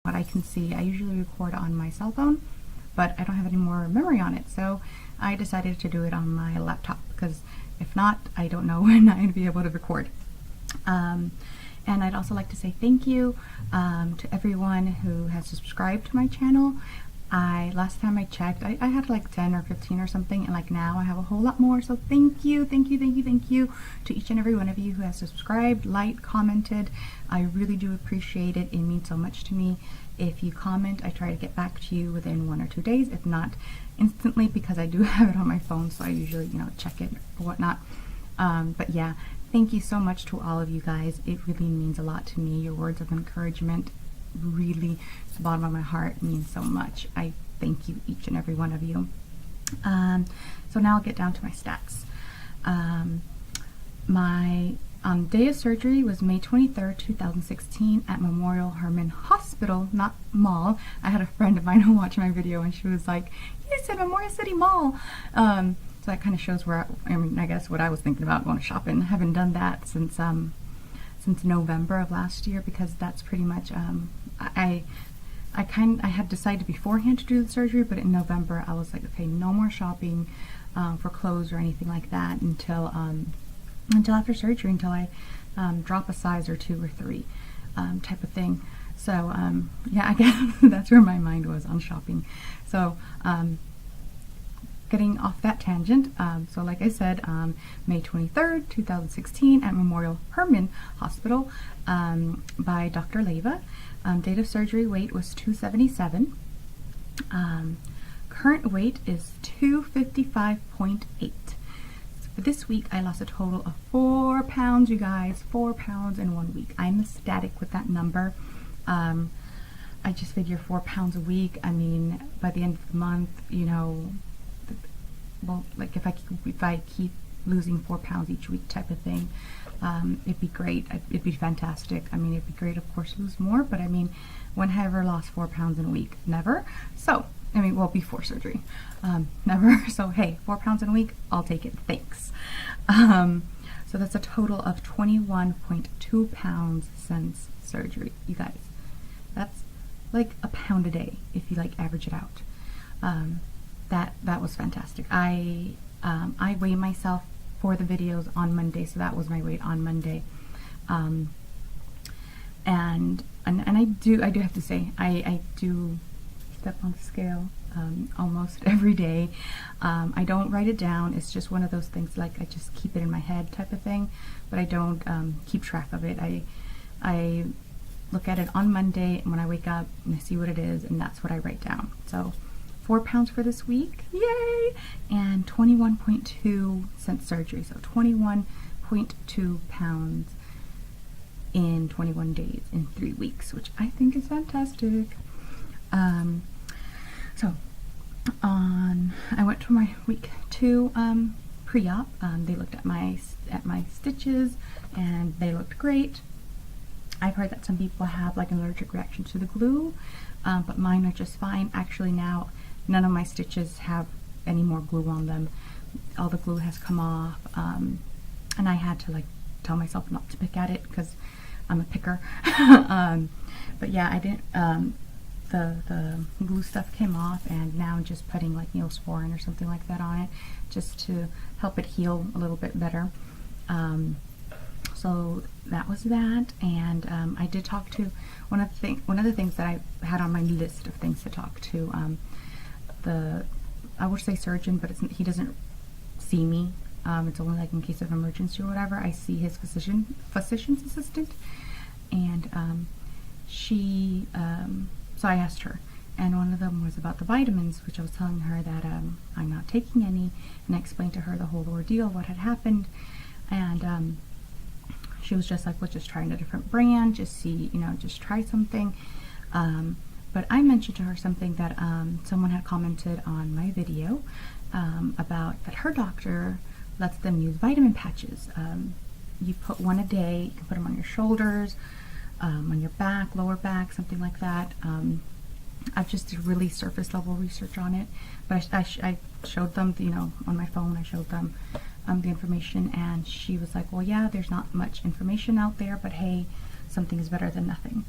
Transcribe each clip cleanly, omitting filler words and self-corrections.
what I can see. I usually record on my cell phone, but I don't have any more memory on it, so I decided to do it on my laptop, because if not, I don't know when I'd be able to record. And I'd also like to say thank you to everyone who has subscribed to my channel. Last time I checked, I had like 10 or 15 or something, and like now I have a whole lot more. So thank you to each and every one of you who has subscribed, liked, commented. I really do appreciate it. It means so much to me. If you comment, I try to get back to you within 1 or 2 days, if not instantly, because I do have it on my phone, so I usually, check it or whatnot. But yeah, thank you so much to all of you guys. It really means a lot to me. Your words of encouragement really, to the bottom of my heart, means so much. I thank you, each and every one of you. So now I'll get down to my stats. My day of surgery was May 23rd, 2016 at Memorial Hermann Hospital, not mall. I had a friend of mine who watched my video and she was like, you said Memorial City Mall. So that kind of shows where, I guess what I was thinking about going shopping. I haven't done that since November of last year, because that's pretty much, I had decided beforehand to do the surgery, but in November I was like, okay, no more shopping for clothes or anything like that until after surgery, until I drop a size or 2 or 3 type of thing. So yeah, I guess that's where my mind was, on shopping. So getting off that tangent, so like I said, May 23rd, 2016 at Memorial Hermann Hospital by Dr. Iv'e. Date of surgery weight was 277. Current weight is 255.8. For this week, I lost a total of 4 pounds, you guys. 4 pounds in 1 week. I'm ecstatic with that number. I just figure 4 pounds a week. I mean, by the end of the month, well, like if I keep losing 4 pounds each week type of thing, it'd be great. It'd be fantastic. I mean, it'd be great, of course, to lose more, but I mean, when have I ever lost 4 pounds in a week? Never. So, I mean, well, before surgery, never. So, hey, 4 pounds in a week, I'll take it. Thanks. So that's a total of 21.2 pounds since surgery, you guys. That's like a pound a day if you like average it out. That was fantastic. I weigh myself for the videos on Monday, so that was my weight on Monday. And I do have to say, I do step on the scale almost every day. I don't write it down. It's just one of those things, like I just keep it in my head type of thing, but I don't keep track of it. I look at it on Monday when I wake up and I see what it is, and that's what I write down. So 4 pounds for this week, yay! And 21.2 since surgery, so 21.2 pounds in 21 days, in 3 weeks, which I think is fantastic. So I went to my week 2 pre-op. They looked at my stitches and they looked great. I've heard that some people have like an allergic reaction to the glue, but mine are just fine. Actually, now none of my stitches have any more glue on them. All the glue has come off, and I had to like tell myself not to pick at it because I'm a picker. But yeah, I didn't. The glue stuff came off, and now I'm just putting like Neosporin or something like that on it, just to help it heal a little bit better. So that was that, and I did talk to one of the things that I had on my list of things to talk to. I would say surgeon, but he doesn't see me. It's only like in case of emergency or whatever. I see his physician's assistant, and so I asked her, and one of them was about the vitamins, which I was telling her that I'm not taking any, and I explained to her the whole ordeal, what had happened, and she was just like, well, just trying a different brand, just see, just try something. But I mentioned to her something that someone had commented on my video about that her doctor lets them use vitamin patches. You put one a day, you can put them on your shoulders, on your back, lower back, something like that. I've just did really surface level research on it, but I showed them, on my phone, I showed them the information, and she was like, well, yeah, there's not much information out there, but hey, something is better than nothing.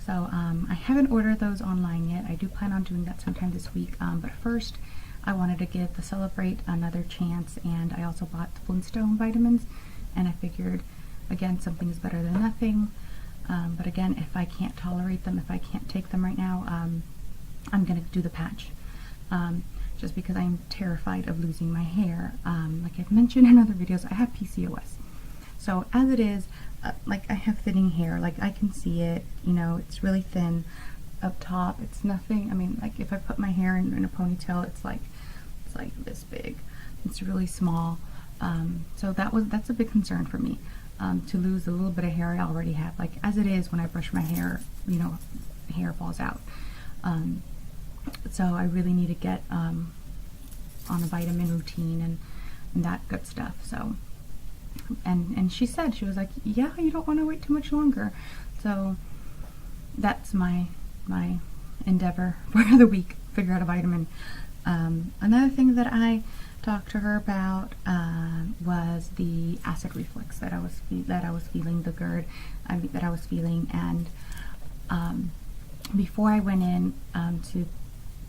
So I haven't ordered those online yet. I do plan on doing that sometime this week. But first, I wanted to give the Celebrate another chance, and I also bought the Flintstone vitamins, and I figured, again, something is better than nothing. But again, if I can't tolerate them, if I can't take them right now, I'm going to do the patch. Just because I'm terrified of losing my hair. Like I've mentioned in other videos, I have PCOS. So as it is, like I have thinning hair, like I can see it, you know, it's really thin up top. It's nothing, I mean, like if I put my hair in a ponytail, it's like this big. It's really small. So that's a big concern for me, to lose a little bit of hair I already have. Like as it is, when I brush my hair, you know, hair falls out. So I really need to get on a vitamin routine and that good stuff. So, and she said, she was like, yeah, you don't want to wait too much longer. So that's my endeavor for the week, figure out a vitamin. Another thing that I talked to her about was the acid reflux that I was feeling, the GERD that I was feeling. And before I went in to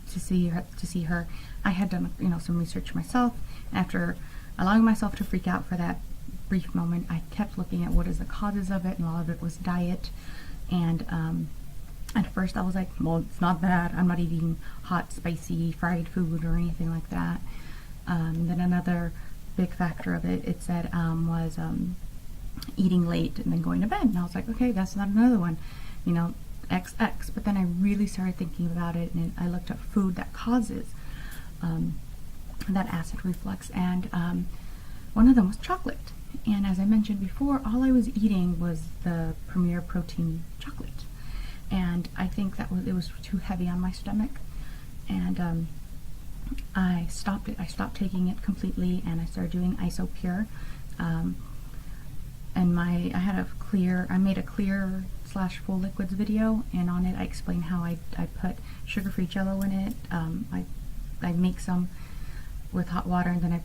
see her, I had done, you know, some research myself. After allowing myself to freak out for that brief moment, I kept looking at what is the causes of it, and a lot of it was diet. And at first I was like, well, it's not that. I'm not eating hot, spicy, fried food or anything like that. Then another big factor of it said was eating late and then going to bed. And I was like, okay, that's not another one, you know, XX. But then I really started thinking about it, and I looked up food that causes that acid reflux, and one of them was chocolate. And as I mentioned before, all I was eating was the Premier Protein chocolate, and I think it was too heavy on my stomach, and I stopped it. I stopped taking it completely, and I started doing Isopure. And I made a clear / full liquids video, and on it I explain how I put sugar-free Jello in it. I make some with hot water, and then I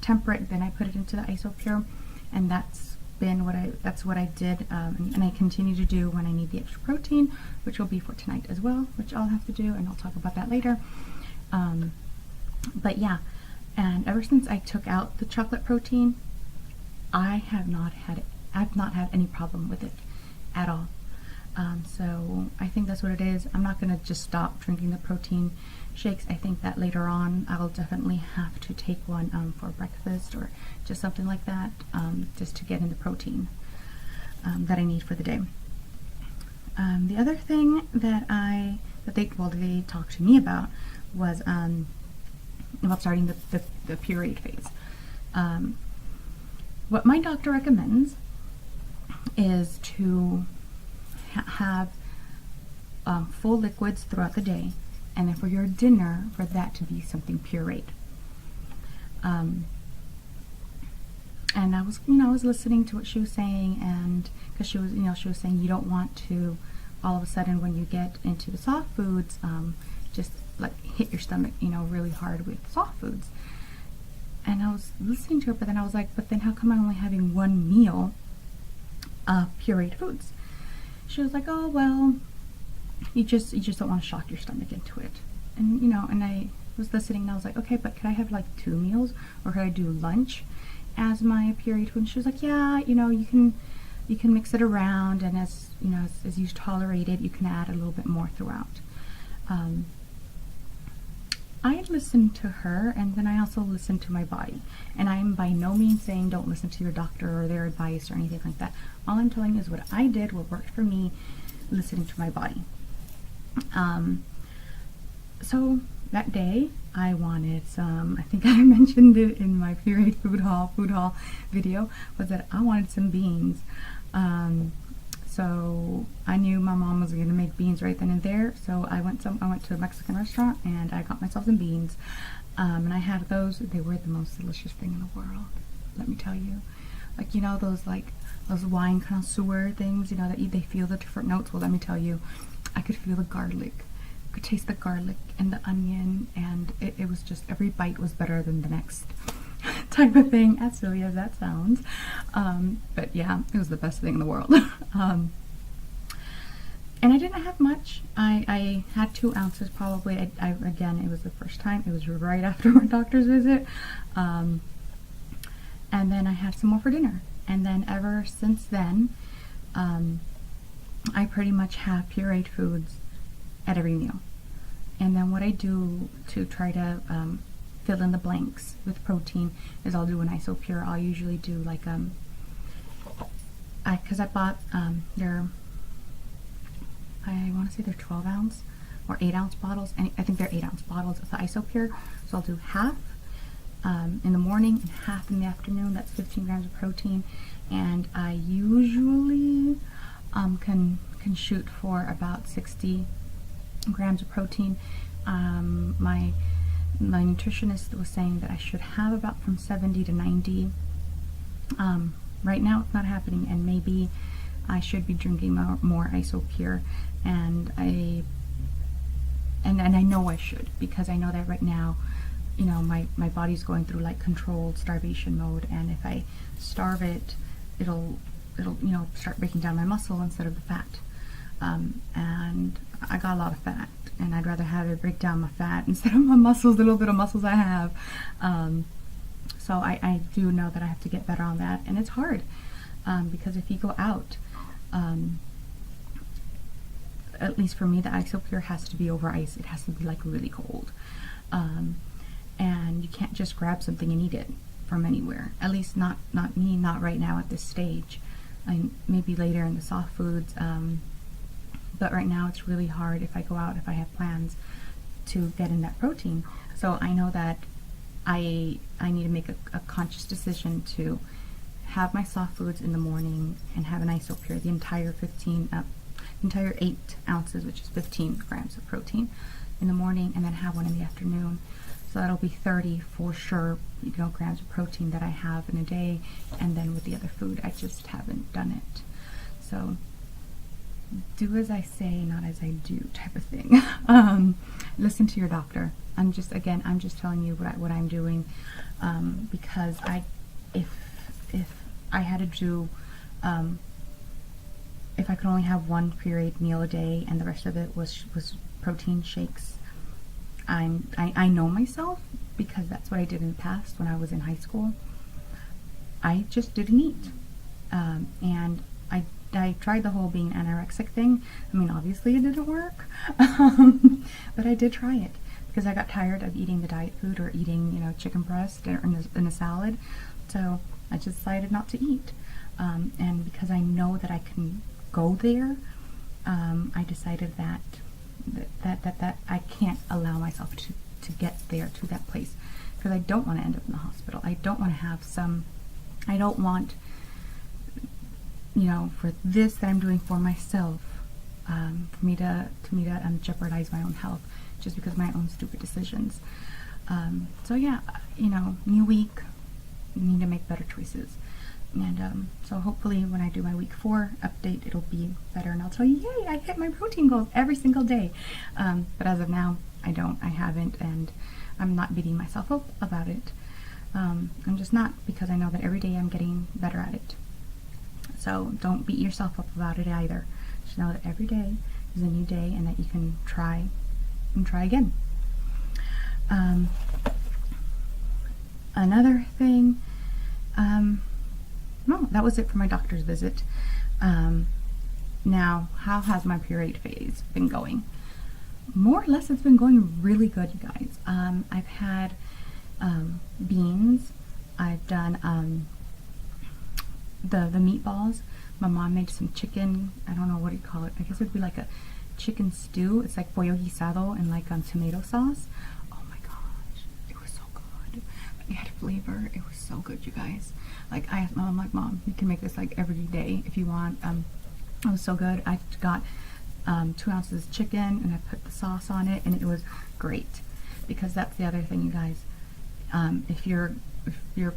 temper it, then I put it into the Isopure, and that's what I did, and I continue to do when I need the extra protein, which will be for tonight as well, which I'll have to do, and I'll talk about that later. But yeah, and ever since I took out the chocolate protein, I've not had any problem with it at all. So I think that's what it is. I'm not going to just stop drinking the protein shakes. I think that later on I'll definitely have to take one for breakfast or just something like that, just to get in the protein that I need for the day. The other thing that they talked to me about was about starting the pureed phase. What my doctor recommends is to have full liquids throughout the day, and then for your dinner, for that to be something pureed. And I was listening to what she was saying, and because she was saying you don't want to all of a sudden when you get into the soft foods, just like hit your stomach, really hard with soft foods. And I was listening to her, but then I was like, but then how come I'm only having one meal of pureed foods? She was like, oh, well, you just don't want to shock your stomach into it. And, and I was listening, and I was like, okay, but could I have like 2 meals, or could I do lunch as my pureed food? And she was like, yeah, you can mix it around, and as you tolerate it, you can add a little bit more throughout. I listened to her, and then I also listened to my body. And I'm by no means saying don't listen to your doctor or their advice or anything like that. All I'm telling you is what I did, what worked for me, listening to my body. So that day, I wanted some, I think I mentioned it in my pureed food haul video, was that I wanted some beans. So I knew my mom was going to make beans right then and there, so I went to a Mexican restaurant and I got myself some beans, and I had those. They were the most delicious thing in the world, let me tell you. Like, those wine connoisseur things, that they feel the different notes. Well, let me tell you, I could feel the garlic, I could taste the garlic and the onion, and it was just, every bite was better than the next type of thing, as silly as that sounds. But yeah, it was the best thing in the world. And I didn't have much. I had 2 ounces probably. Again, it was the first time. It was right after my doctor's visit. And then I had some more for dinner. And then ever since then, I pretty much have pureed foods at every meal. And then what I do to try to fill in the blanks with protein is I'll do an Isopure. I'll usually do like because I bought I want to say they're 12 ounce or 8 ounce bottles, and I think they're 8 ounce bottles of the Isopure. So I'll do half in the morning and half in the afternoon. That's 15 grams of protein, and I usually can shoot for about 60 grams of protein. My nutritionist was saying that I should have about from 70 to 90. Right now it's not happening, and maybe I should be drinking more Isopure, and I know I should, because I know that right now, you know, my body's going through like controlled starvation mode, and if I starve it, it'll you know, start breaking down my muscle instead of the fat. And I got a lot of fat, and I'd rather have it break down my fat instead of my muscles, the little bit of muscles I have. So I do know that I have to get better on that, and it's hard, because if you go out, at least for me, the Isopure has to be over ice. It has to be like really cold, and you can't just grab something and eat it from anywhere. At least not me, not right now at this stage. Maybe later in the soft foods, but right now it's really hard if I go out, if I have plans to get in that protein. So I know that I need to make a conscious decision to have my soft foods in the morning and have an Isopure, the entire 8 ounces, which is 15 grams of protein in the morning, and then have one in the afternoon. So that'll be 30 for sure, you know, grams of protein that I have in a day, and then with the other food, I just haven't done it. So do as I say, not as I do, type of thing. Listen to your doctor. I'm just telling you what I'm doing, because if I had to do, if I could only have one pureed meal a day and the rest of it was protein shakes, I know myself, because that's what I did in the past when I was in high school. I just didn't eat, and I tried the whole being anorexic thing. I mean, obviously it didn't work, but I did try it because I got tired of eating the diet food or eating, you know, chicken breast or in a salad. So I just decided not to eat, and because I know that I can go there, I decided that I can't allow myself to get there, to that place, because I don't want to end up in the hospital. I don't want to have I don't want, you know, for this that I'm doing for myself, for me to jeopardize my own health just because of my own stupid decisions. So yeah, you know, new week, need to make better choices. And so hopefully when I do my week 4 update, it'll be better, and I'll tell you, yay, I hit my protein goals every single day. But as of now, I haven't, and I'm not beating myself up about it. I'm just not, because I know that every day I'm getting better at it. So don't beat yourself up about it either. Just know that every day is a new day, and that you can try and try again. Another thing, no, that was it for my doctor's visit. Now, how has my pureed phase been going? More or less, it's been going really good, you guys. I've had beans. I've done the meatballs. My mom made some chicken. I don't know what you call it. I guess it would be like a chicken stew. It's like pollo guisado and like tomato sauce. Oh my gosh, it was so good. It had flavor. It was so good, you guys. Like, I asked my mom, like, Mom, you can make this like every day if you want. It was so good. I got 2 ounces of chicken, and I put the sauce on it, and it was great. Because that's the other thing, you guys. If you're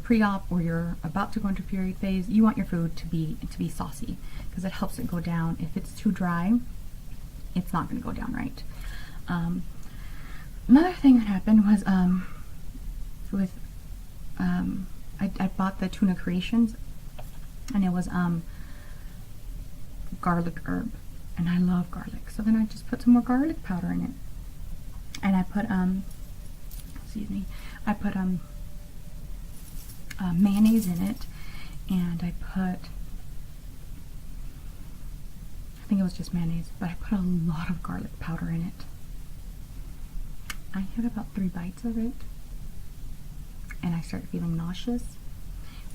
pre-op or you're about to go into pureed phase, you want your food to be saucy, because it helps it go down. If it's too dry, it's not going to go down right. Another thing that happened was I bought the Tuna Creations, and it was garlic herb, and I love garlic. So then I just put some more garlic powder in it. And I put, excuse me, I put mayonnaise in it, and I put, I think it was just mayonnaise, but I put a lot of garlic powder in it. I had about 3 bites of it, and I started feeling nauseous.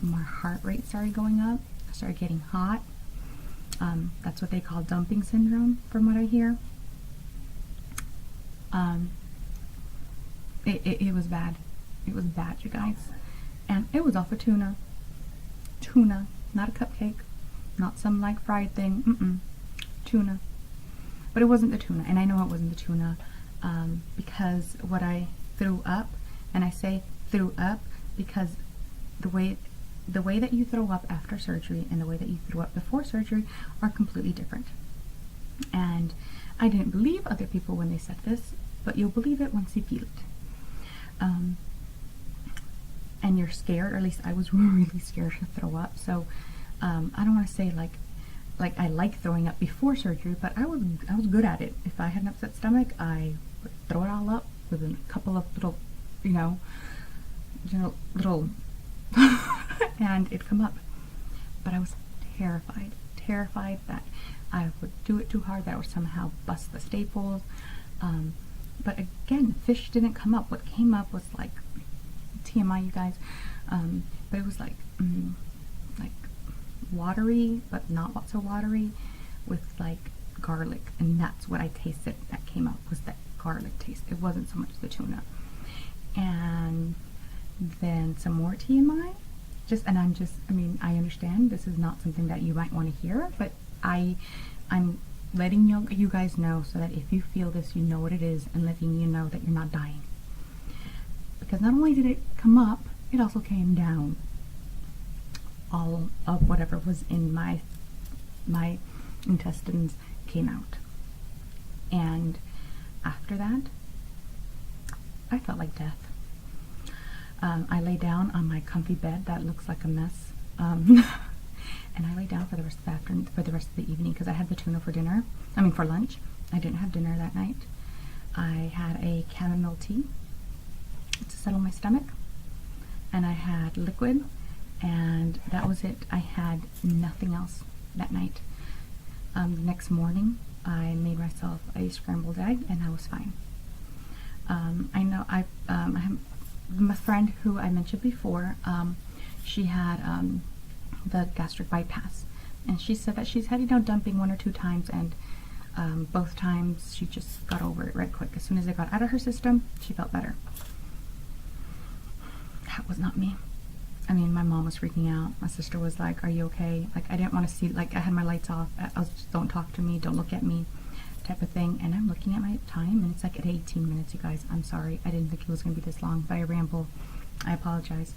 My heart rate started going up. I started getting hot. That's what they call dumping syndrome, from what I hear. It was bad. It was bad, you guys. And it was off of tuna. Tuna, not a cupcake, not some like fried thing. Tuna. But it wasn't the tuna, and I know it wasn't the tuna, because what I threw up, and I say threw up because the way that you throw up after surgery and the way that you threw up before surgery are completely different. And I didn't believe other people when they said this, but you'll believe it once you feel it. And you're scared, or at least I was really scared to throw up. So I don't want to say like I like throwing up before surgery, but I was good at it. If I had an upset stomach, I would throw it all up within a couple of little, little and it'd come up. But I was terrified that I would do it too hard, that I would somehow bust the staples. But again, fish didn't come up. What came up was like TMI, you guys. But it was like watery, but not so watery, with like garlic, and that's what I tasted that came up, was that garlic taste. It wasn't so much the tuna. And then some more TMI. I understand this is not something that you might want to hear, but I'm letting you guys know so that if you feel this, you know what it is, and letting you know that you're not dying. Because not only did it come up, it also came down. All of whatever was in my intestines came out. And after that, I felt like death. I lay down on my comfy bed that looks like a mess, and I lay down for the rest of the afternoon, for the rest of the evening, because I had the tuna for dinner. For lunch. I didn't have dinner that night. I had a chamomile tea to settle my stomach, and I had liquid, and that was it. I had nothing else that night. Next morning, I made myself a scrambled egg, and I was fine. I know I have my friend who I mentioned before. She had the gastric bypass, and she said that she's had dumping 1 or 2 times, and both times she just got over it right quick. As soon as it got out of her system, she felt better. That was not me. My mom was freaking out. My sister was like, "Are you okay?" Like, I didn't want to see, like, I had my lights off. I was just, "Don't talk to me, don't look at me," type of thing. And I'm looking at my time, and it's like at 18 minutes, you guys. I'm sorry. I didn't think it was going to be this long. If I ramble, I apologize.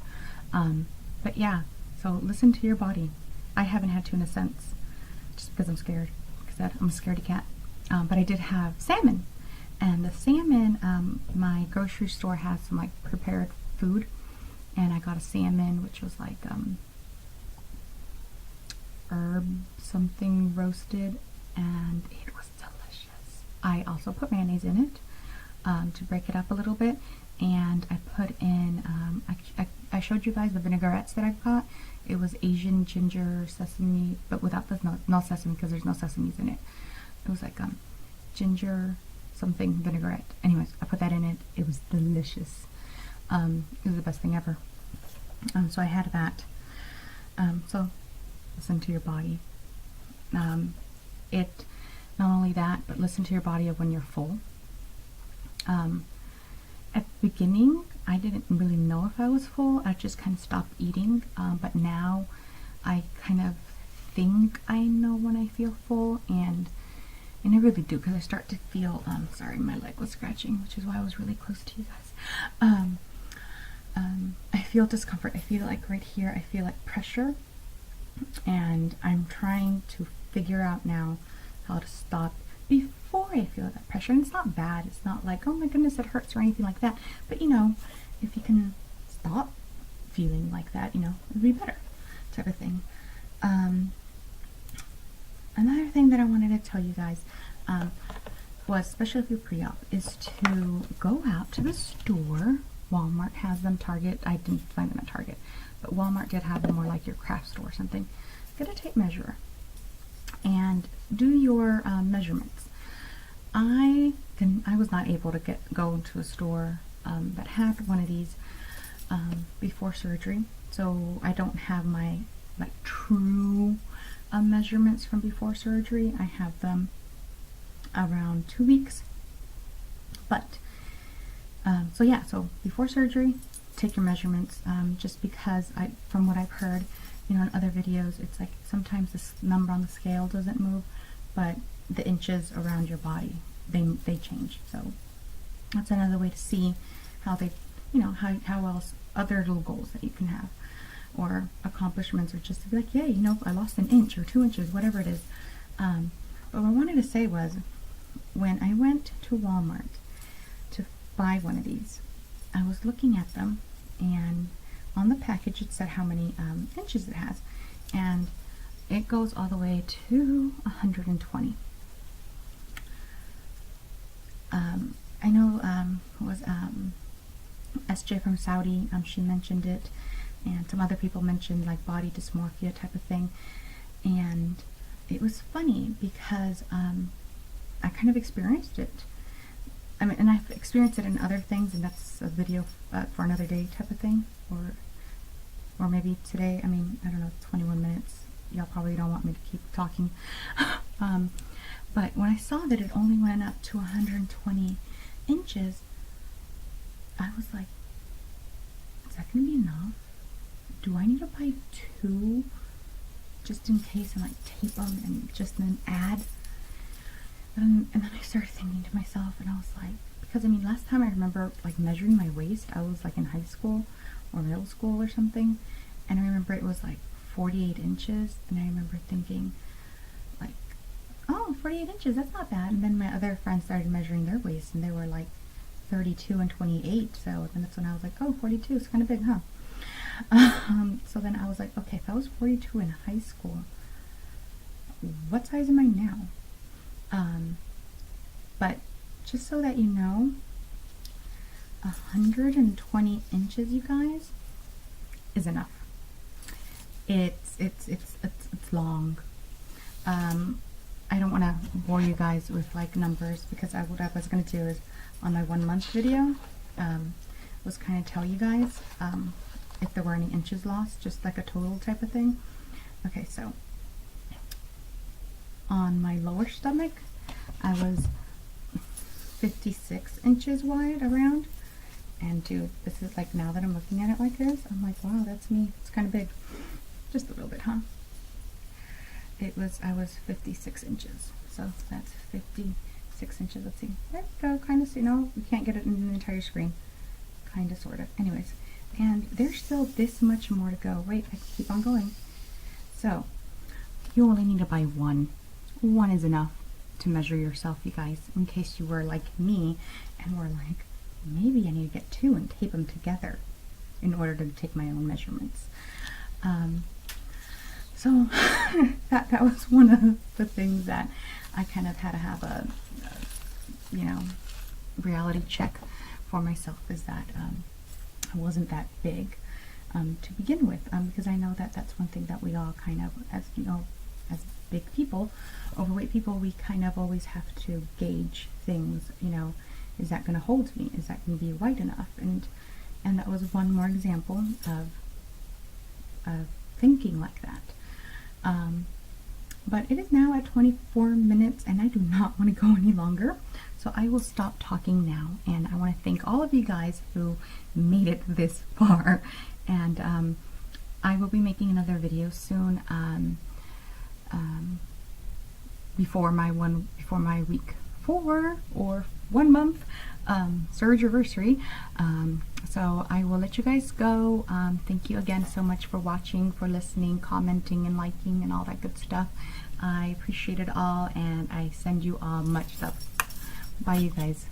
But yeah, so listen to your body. I haven't had tuna since, just because I'm scared. Like I said, I'm a scaredy cat. But I did have salmon. And the salmon, my grocery store has some like prepared food. And I got a salmon, which was like herb something roasted, and it was delicious. I also put mayonnaise in it to break it up a little bit, and I put in, I showed you guys the vinaigrettes that I've got. It was Asian ginger sesame, but without the no sesame, because there's no sesames in it. It was like ginger something vinaigrette. Anyways, I put that in it. It was delicious. It was the best thing ever. So I had that. So listen to your body. Not only that, but listen to your body of when you're full. At the beginning, I didn't really know if I was full. I just kind of stopped eating. But now I kind of think I know when I feel full, and I really do, because I start to feel, sorry, my leg was scratching, which is why I was really close to you guys. I feel discomfort. I feel like right here, I feel like pressure, and I'm trying to figure out now how to stop before I feel that pressure. And it's not bad. It's not like, oh my goodness, it hurts or anything like that. But if you can stop feeling like that, it'd be better, type of thing. another thing that I wanted to tell you guys was, especially if you're pre-op, is to go out to the store. Walmart has them, Target, I didn't find them at Target, but Walmart did have them, more like your craft store or something. Get a tape measure and do your measurements. I was not able to go into a store that had one of these before surgery, so I don't have my like true measurements from before surgery. I have them around 2 weeks, but so yeah, so before surgery, take your measurements, just because from what I've heard, you know, in other videos, it's like sometimes this number on the scale doesn't move, but the inches around your body, they change. So that's another way to see how they, you know, how else other little goals that you can have, or accomplishments, or just to be like, yeah, you know, I lost an inch or 2 inches, whatever it is. But what I wanted to say was, when I went to Walmart to buy one of these, I was looking at them, and on the package it said how many inches it has, and it goes all the way to 120. I know it was SJ from Saudi, she mentioned it, and some other people mentioned like body dysmorphia type of thing, and it was funny because I kind of experienced it. I mean, and I've experienced it in other things, and that's a video for another day type of thing, or maybe today. I mean, I don't know, 21 minutes. Y'all probably don't want me to keep talking. But when I saw that it only went up to 120 inches, I was like, is that going to be enough? Do I need to buy 2 just in case, and like tape them and just then add? And then I started thinking to myself, and I was like, because I mean, last time I remember like measuring my waist, I was like in high school or middle school or something, and I remember it was like 48 inches, and I remember thinking like, oh, 48 inches, that's not bad. And then my other friends started measuring their waist, and they were like 32 and 28, so then that's when I was like, oh, 42 is kind of big, huh? So then I was like, okay, if I was 42 in high school, what size am I now? But just so that you know, 120 inches, you guys, is enough. It's long. I don't want to bore you guys with like numbers, because what I was going to do is, on my 1 month video, was kind of tell you guys if there were any inches lost, just like a total type of thing. Okay, so on my lower stomach, I was 56 inches wide around, and dude, this is like, now that I'm looking at it like this, I'm like, wow, that's me. It's kind of big, just a little bit, huh? I was 56 inches, so that's 56 inches. Let's see, there we go, kind of, you know, you can't get it in the entire screen, kind of, sort of. Anyways, and there's still this much more to go. Wait, I keep on going. So you only need to buy one. One is enough to measure yourself, you guys, in case you were like me and were like, maybe I need to get 2 and tape them together in order to take my own measurements. So that was one of the things that I kind of had to have a you know, reality check for myself, is that I wasn't that big to begin with, because I know that that's one thing that we all kind of, as you know, as big people, overweight people, we kind of always have to gauge things, you know, is that going to hold me? Is that going to be wide enough? And that was one more example of thinking like that. But it is now at 24 minutes, and I do not want to go any longer, so I will stop talking now. And I want to thank all of you guys who made it this far, and I will be making another video soon, before my week 4 or 1 month surgery. So I will let you guys go. Thank you again so much for watching, for listening, commenting, and liking, and all that good stuff. I appreciate it all, and I send you all much love. Bye, you guys.